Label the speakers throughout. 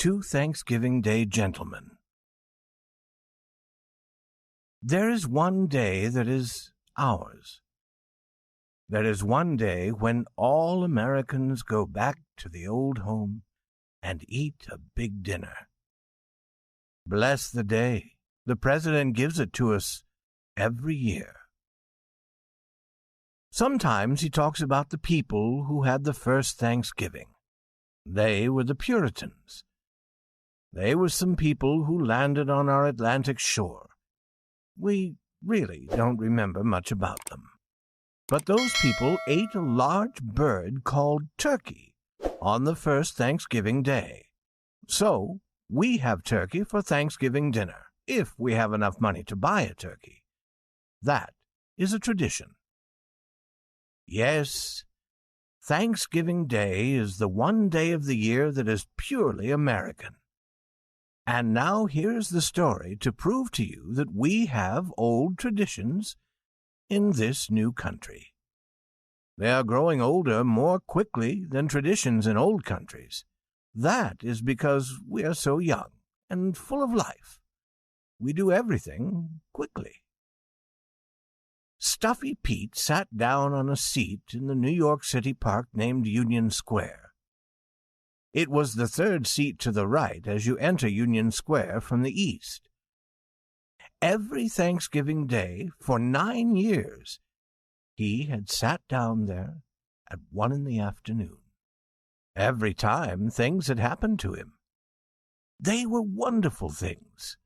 Speaker 1: Two Thanksgiving Day Gentlemen. There is one day that is ours. There is one day when all Americans go back to the old home and eat a big dinner. Bless the day. The President gives it to us every year. Sometimes he talks about the people who had the first Thanksgiving. They were the Puritans. They were some people who landed on our Atlantic shore. We really don't remember much about them. But those people ate a large bird called turkey on the first Thanksgiving Day. So we have turkey for Thanksgiving dinner, if we have enough money to buy a turkey. That is a tradition. Yes, Thanksgiving Day is the one day of the year that is purely American. And now here's the story to prove to you that we have old traditions in this new country. They are growing older more quickly than traditions in old countries. That is because we are so young and full of life. We do everything quickly. Stuffy Pete sat down on a seat in the New York City park named Union Square. It was the third seat to the right as you enter Union Square from the east. Every Thanksgiving Day for 9 years, he had sat down there at 1 p.m. Every time things had happened to him. They were wonderful things.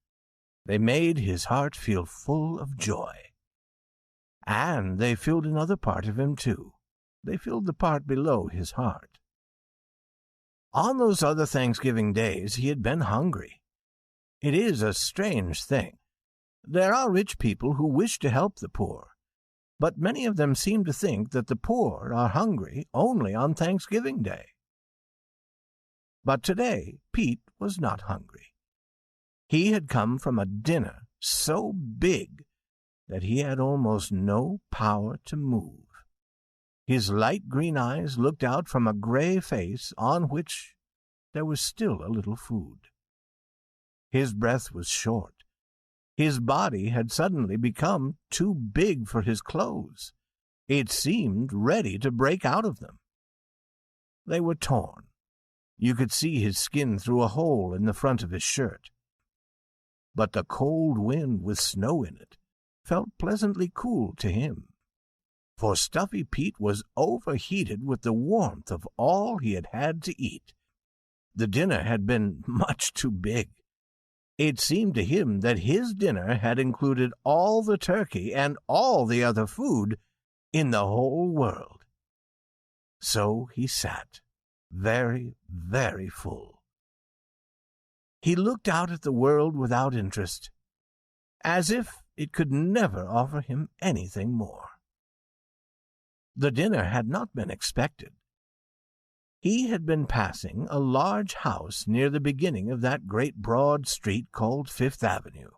Speaker 1: They made his heart feel full of joy. And they filled another part of him, too. They filled the part below his heart. On those other Thanksgiving days, he had been hungry. It is a strange thing. There are rich people who wish to help the poor, but many of them seem to think that the poor are hungry only on Thanksgiving Day. But today, Pete was not hungry. He had come from a dinner so big that he had almost no power to move. His light green eyes looked out from a gray face on which there was still a little food. His breath was short. His body had suddenly become too big for his clothes. It seemed ready to break out of them. They were torn. You could see his skin through a hole in the front of his shirt. But the cold wind with snow in it felt pleasantly cool to him, for Stuffy Pete was overheated with the warmth of all he had had to eat. The dinner had been much too big. It seemed to him that his dinner had included all the turkey and all the other food in the whole world. So he sat, very, very full. He looked out at the world without interest, as if it could never offer him anything more. The dinner had not been expected. He had been passing a large house near the beginning of that great broad street called Fifth Avenue.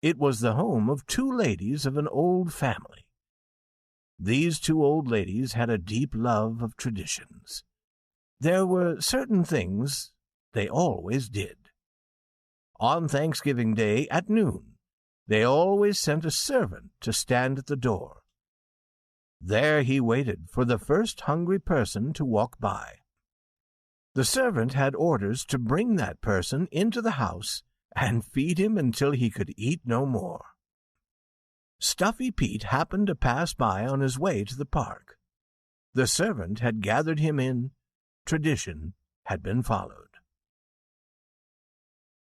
Speaker 1: It was the home of 2 ladies of an old family. These 2 old ladies had a deep love of traditions. There were certain things they always did. On Thanksgiving Day at noon, they always sent a servant to stand at the door. There he waited for the first hungry person to walk by. The servant had orders to bring that person into the house and feed him until he could eat no more. Stuffy Pete happened to pass by on his way to the park. The servant had gathered him in. Tradition had been followed.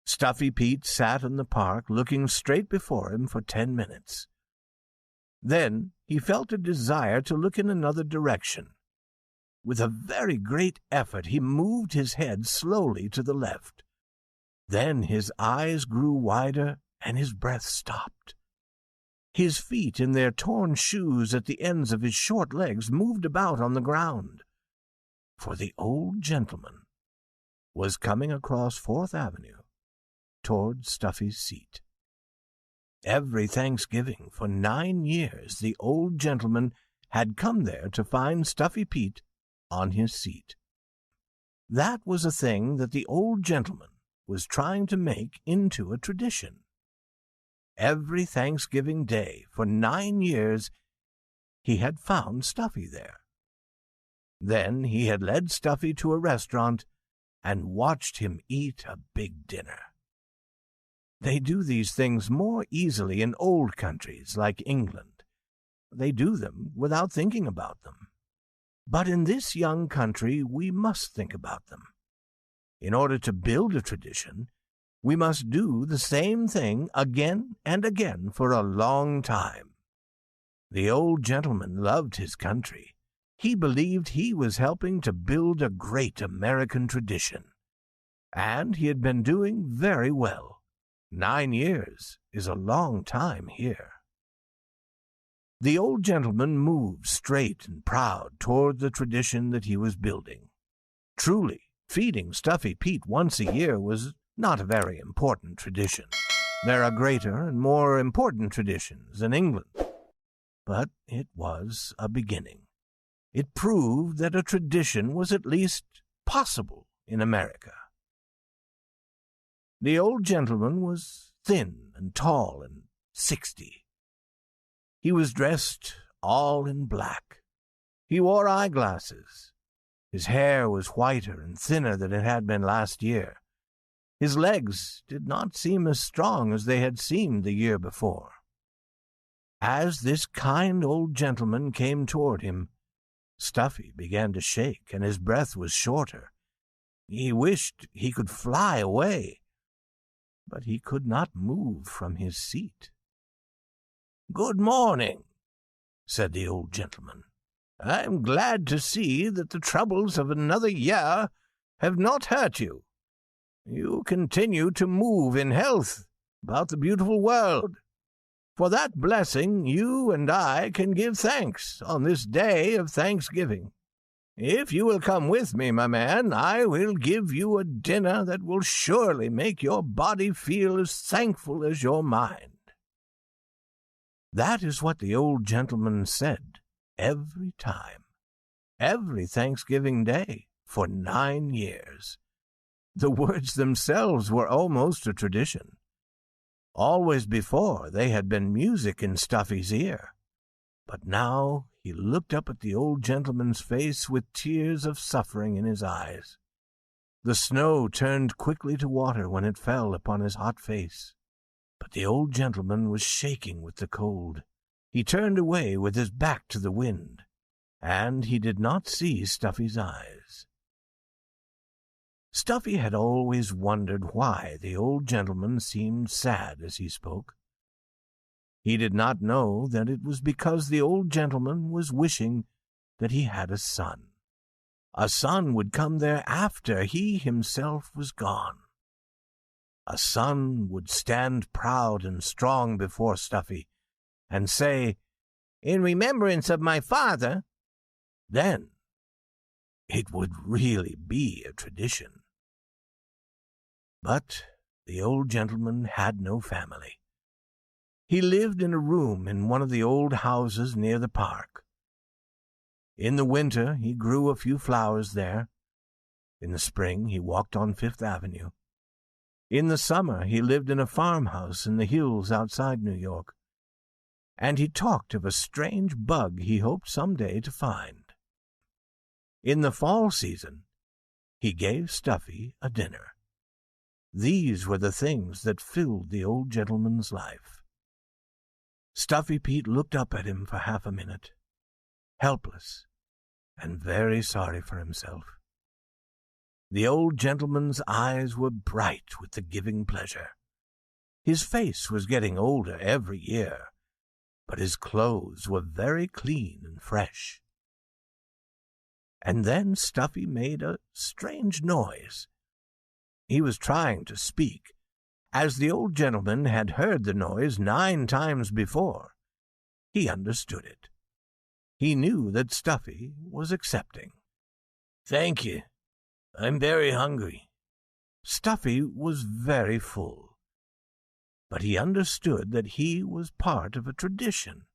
Speaker 1: Stuffy Pete sat in the park looking straight before him for 10 minutes. Then he felt a desire to look in another direction. With a very great effort he moved his head slowly to the left. Then his eyes grew wider and his breath stopped. His feet in their torn shoes at the ends of his short legs moved about on the ground. For the old gentleman was coming across 4th Avenue toward Stuffy's seat. Every Thanksgiving for 9 years the old gentleman had come there to find Stuffy Pete on his seat. That was a thing that the old gentleman was trying to make into a tradition. Every Thanksgiving Day for 9 years he had found Stuffy there. Then he had led Stuffy to a restaurant and watched him eat a big dinner. They do these things more easily in old countries like England. They do them without thinking about them. But in this young country we must think about them. In order to build a tradition, we must do the same thing again and again for a long time. The old gentleman loved his country. He believed he was helping to build a great American tradition. And he had been doing very well. 9 years is a long time here. The old gentleman moved straight and proud toward the tradition that he was building. Truly, feeding Stuffy Pete once a year was not a very important tradition. There are greater and more important traditions in England. But it was a beginning. It proved that a tradition was at least possible in America. The old gentleman was thin and tall and 60. He was dressed all in black. He wore eyeglasses. His hair was whiter and thinner than it had been last year. His legs did not seem as strong as they had seemed the year before. As this kind old gentleman came toward him, Stuffy began to shake, and his breath was shorter. He wished he could fly away, but he could not move from his seat. "Good morning," said the old gentleman. "I am glad to see that the troubles of another year have not hurt you. You continue to move in health about the beautiful world. For that blessing you and I can give thanks on this day of Thanksgiving. If you will come with me, my man, I will give you a dinner that will surely make your body feel as thankful as your mind." That is what the old gentleman said every time, every Thanksgiving Day for 9 years. The words themselves were almost a tradition. Always before they had been music in Stuffy's ear, but now he looked up at the old gentleman's face with tears of suffering in his eyes. The snow turned quickly to water when it fell upon his hot face. But the old gentleman was shaking with the cold. He turned away with his back to the wind, and he did not see Stuffy's eyes. Stuffy had always wondered why the old gentleman seemed sad as he spoke. He did not know that it was because the old gentleman was wishing that he had a son. A son would come there after he himself was gone. A son would stand proud and strong before Stuffy and say, "In remembrance of my father." Then it would really be a tradition. But the old gentleman had no family. He lived in a room in one of the old houses near the park. In the winter he grew a few flowers there. In the spring he walked on Fifth Avenue. In the summer he lived in a farmhouse in the hills outside New York, and he talked of a strange bug he hoped some day to find. In the fall season he gave Stuffy a dinner. These were the things that filled the old gentleman's life. Stuffy Pete looked up at him for half a minute, helpless and very sorry for himself. The old gentleman's eyes were bright with the giving pleasure. His face was getting older every year, but his clothes were very clean and fresh. And then Stuffy made a strange noise. He was trying to speak, as the old gentleman had heard the noise 9 times before. He understood it. He knew that Stuffy was accepting. "Thank you. I'm very hungry." Stuffy was very full, but he understood that he was part of a tradition.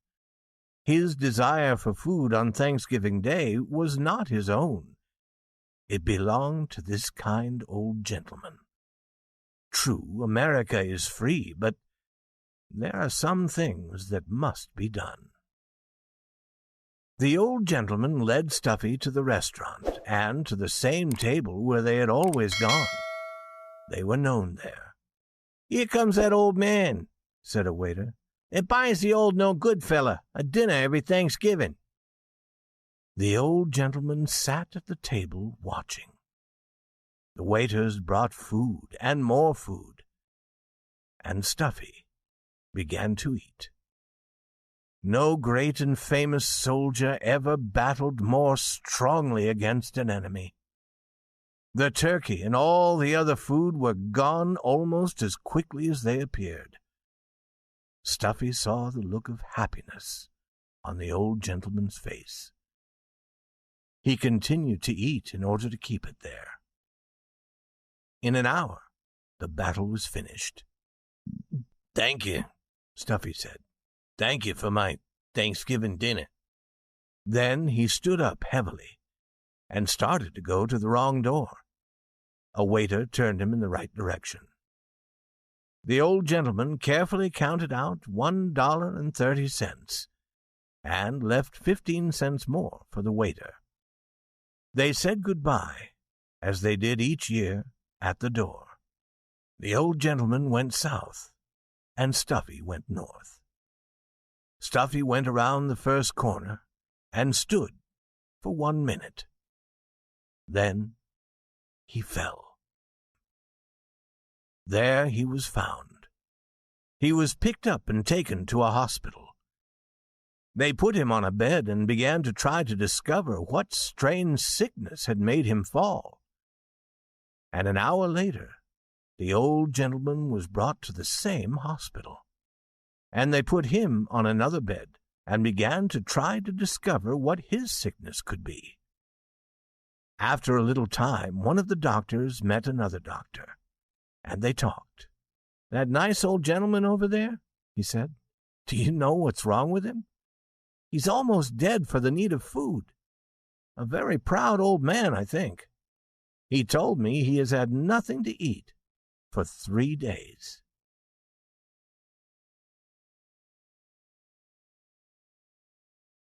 Speaker 1: His desire for food on Thanksgiving Day was not his own. It belonged to this kind old gentleman. true, America is free, but there are some things that must be done. The old gentleman led Stuffy to the restaurant and to the same table where they had always gone. They were known there. "Here comes that old man," said a waiter. "It buys the old no-good fella a dinner every Thanksgiving." The old gentleman sat at the table watching. The waiters brought food and more food, and Stuffy began to eat. No great and famous soldier ever battled more strongly against an enemy. The turkey and all the other food were gone almost as quickly as they appeared. Stuffy saw the look of happiness on the old gentleman's face. He continued to eat in order to keep it there. In an hour, the battle was finished. "Thank you," Stuffy said. "Thank you for my Thanksgiving dinner." Then he stood up heavily and started to go to the wrong door. A waiter turned him in the right direction. The old gentleman carefully counted out $1.30 and left 15 cents more for the waiter. They said goodbye, as they did each year, at the door. The old gentleman went south, and Stuffy went north. Stuffy went around the first corner and stood for 1 minute. Then he fell. There he was found. He was picked up and taken to a hospital. They put him on a bed and began to try to discover what strange sickness had made him fall. And an hour later, the old gentleman was brought to the same hospital, and they put him on another bed and began to try to discover what his sickness could be. After a little time, one of the doctors met another doctor, and they talked. "That nice old gentleman over there," he said, "do you know what's wrong with him? He's almost dead for the need of food. A very proud old man, I think. He told me he has had nothing to eat for 3 days.